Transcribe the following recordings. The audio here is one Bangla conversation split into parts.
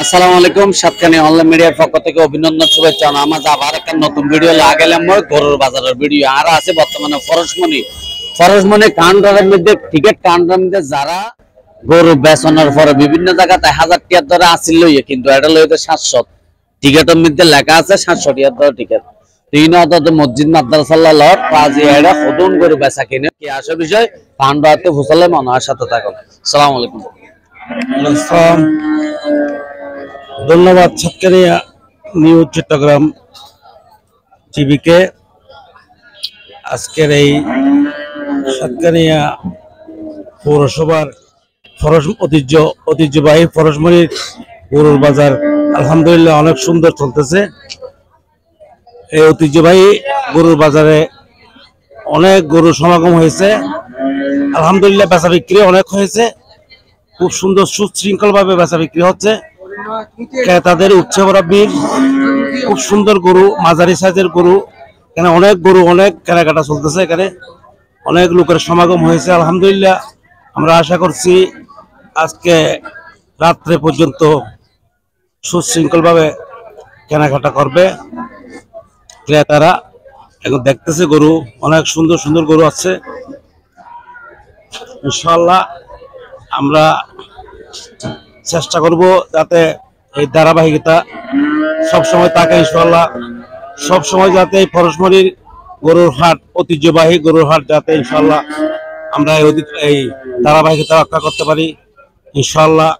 আসসালামু আলাইকুম। সাতকানি অনলাইন মিডিয়ার পক্ষ থেকে অভিনন্দন, শুভেচ্ছা। আমার আবার একটা নতুন ভিডিও লাগাইলাম। গরুর বাজারের ভিডিও আর আছে বর্তমানে ফরসমনি কাউন্টারের মধ্যে টিকিট কাউন্টারের মধ্যে যারা গরু বেচনের পরে বিভিন্ন জায়গাতে 1000 টাকা ধরে আসিল, কিন্তু এটা লইতে 700 টিকিটের মধ্যে লেখা আছে 700 টাকা ধরে টিকিট। তিন মসজিদ মাদ্রাসাল্লাহ লট কাজী এরা হদুন গরু বেচা কিনে কি আসে বিষয় কাউন্টারতে ফুসালে মনে হয় সাথে থাকুন। আসসালামু আলাইকুম। ধন্যবাদ সাতকানি নিউজ চট্টগ্রাম টিভিকে। আজকের এই সাতকানিয়া পৌরসভার ঐতিহ্যবাহী ফরসমনির গরুর বাজার আলহামদুলিল্লাহ অনেক সুন্দর চলতেছে। এই ঐতিহ্যবাহী গরুর বাজারে অনেক গরুর সমাগম হয়েছে। আলহামদুলিল্লাহ বেচা বিক্রি অনেক হয়েছে, খুব সুন্দর সুশৃঙ্খল ভাবে বেচা বিক্রি হচ্ছে। ক্রেতাদের উৎসাহ বরাবর খুব সুন্দর গরু, মাঝারি সাইজের গরু, এখানে অনেক গরু, অনেক কেনাকাটা চলতেছে। এখানে অনেক লোকের সমাগম হয়েছে। আলহামদুলিল্লাহ আমরা আশা করছি আজকে রাত্রে পর্যন্ত সুশৃঙ্খল ভাবে কেনাকাটা করবে ক্রেতারা। এখন দেখতেছে গরু, অনেক সুন্দর সুন্দর গরু আছে। ইনশাআল্লাহ আমরা চেষ্টা করব যাতে এই ধারাবাহিকতা সবসময় থাকে। ইনশাআল্লাহ সবসময় যাতে এই ফরসমনির গরুর হাট, ঐতিহ্যবাহী গরুর হাট, যাতে ইনশাআল্লাহ আমরা এই ধারাবাহিকতা রক্ষা করতে পারি ইনশাআল্লাহ।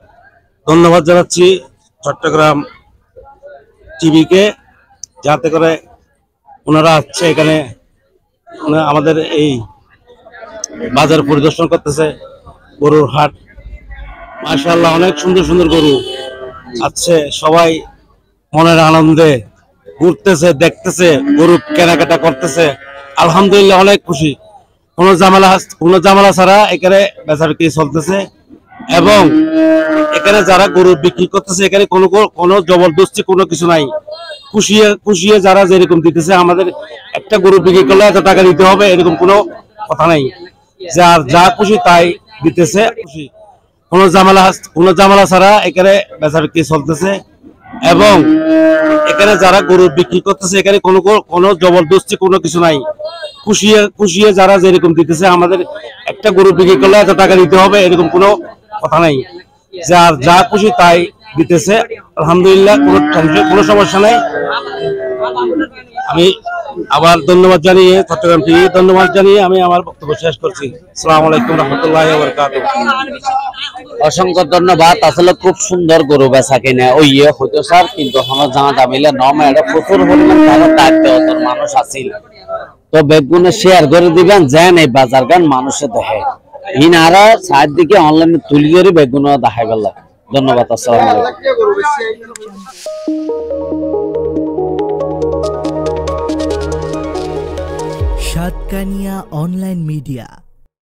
ধন্যবাদ জানাচ্ছি চট্টগ্রাম টিভিকে, যাতে করে ওনারা আসছে এখানে আমাদের এই বাজার পরিদর্শন করতেছে, গরুর হাট। মাশাআল্লাহ অনেক সুন্দর সুন্দর গরু আছে, সবাই মনের আনন্দে ঘুরতেছে, দেখতেছে, গরু কেনাকাটা করতেছে। আলহামদুলিল্লাহ অনেক খুশি। কোনো জামালা ছাড়া এখানে বেচা বিক্রি চলতেছে, এবং এখানে যারা গরু বিক্রি করতেছে এখানে কোনো জবরদস্তি কোনো কিছু নাই। খুশিয়ে যারা যেরকম দিতেছে, আমাদের একটা গরু বিক্রি করলে এত টাকা দিতে হবে এরকম কোনো কথা নাই। যার যা খুশি তাই দিতেছে। খুশি, কোনো জামালা ছাড়া এখানে বেচা বিক্রি চলতেছে, এবং এখানে যারা গরু বিক্রি করতেছে এখানে কোনো জবরদস্তি কোনো কিছু নাই। খুশিয়ে যারা যেরকম দিতেছে, আমাদের একটা গরু বিক্রি করলে এত টাকা দিতে হবে এরকম কোনো কথা নাই। যার যা খুশি তাই দিতেছে। আলহামদুলিল্লাহ কোনো সমস্যা নাই। আমি আবার ধন্যবাদ জানিয়ে চট্টগ্রাম টিভি ধন্যবাদ জানিয়ে আমি আমার বক্তব্য শেষ করছি। আসসালামু আলাইকুম রহমতুল্লাহি ওয়া বারাকাতুহু। অসংখ্য ধন্যবাদ। আসলে খুব সুন্দর গরু বেচা কিনে ওই হইতো স্যার, কিন্তু এখন জানা দামিলে নমে এটা প্রচুর পরিমাণ দায়িত্ব মানুষ আছিল। তো বেগুনে শেয়ার করে দিবেন যেন এই বাজার গান মানুষে দেখে ইনারা সাইড দিকে অনলাইনে তুলি করে বেগুন দেখাই গেল। ধন্যবাদ। আসসালামু আলাইকুম। Satkania online media.